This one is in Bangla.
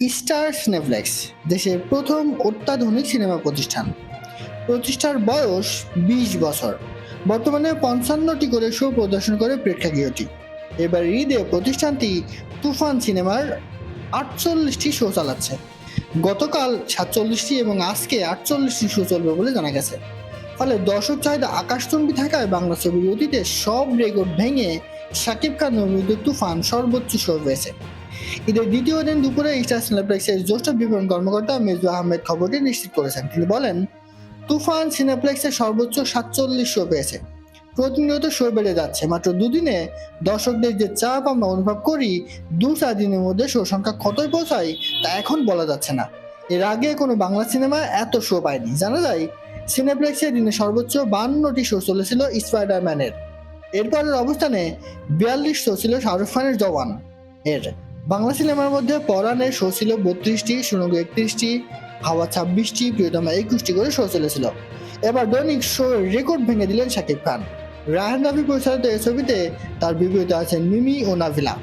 স্টার সিনেপ্লেক্স দেশের প্রথম অত্যাধুনিক সিনেমা প্রতিষ্ঠান। প্রতিষ্ঠার বয়স ২০ বছর। বর্তমানে ৫৫টি করে শো প্রদর্শন করে প্রেক্ষাগৃহটি। এবার ঈদে প্রতিষ্ঠানটি তুফান সিনেমার ৪৮টি শো চালাচ্ছে। গতকাল ৪৭টি এবং আজকে ৪৮টি শো চলবে বলে জানা গেছে। ফলে দর্শক চাহিদা আকাশচুম্বী থাকায় বাংলা ছবির অতীতে সব রেকর্ড ভেঙে শাকিব খান অভিনীত তুফান সর্বোচ্চ শো পেয়েছে। ঈদের দ্বিতীয় দিন দুপুরে স্টার সিনেপ্লেক্সের জ্যেষ্ঠ বিপণন কর্মকর্তা মেজু আহমেদ খবরটি নিশ্চিত করেছেন। তিনি বলেন, তুফান সিনেপ্লেক্সের সর্বোচ্চ ৪৭ শো পেয়েছে। প্রতিনিয়ত শো বেড়ে যাচ্ছে। মাত্র দুদিনে দর্শকদের যে চাপ আমরা অনুভব করি, ২-৪ দিনের মধ্যে শো সংখ্যা কতই পৌঁছায় তা এখন বলা যাচ্ছে না। এর আগে কোনো বাংলা সিনেমা এত শো পায়নি। জানা যায়, সিনেপ্লেক্সে দিনে সর্বোচ্চ ৫২টি শো চলেছিল স্পাইডারম্যানের। এরপরের অবস্থানে ৪২ শো ছিল শাহরুখ খানের জওয়ান এর। বাংলা সিনেমার মধ্যে পরাণের শো ছিল ৩২টি, সুরঙ্গ ৩১টি, হাওয়া ২৬টি, প্রিয়তমা ২১টি করে শো চলেছিল। এবার দৈনিক শো রেকর্ড ভেঙে দিলেন শাকিব খান। রায়হান রাফি পরিচালিত এই ছবিতে তার বিপরীতে আছেন মিমি ও নাভিলা।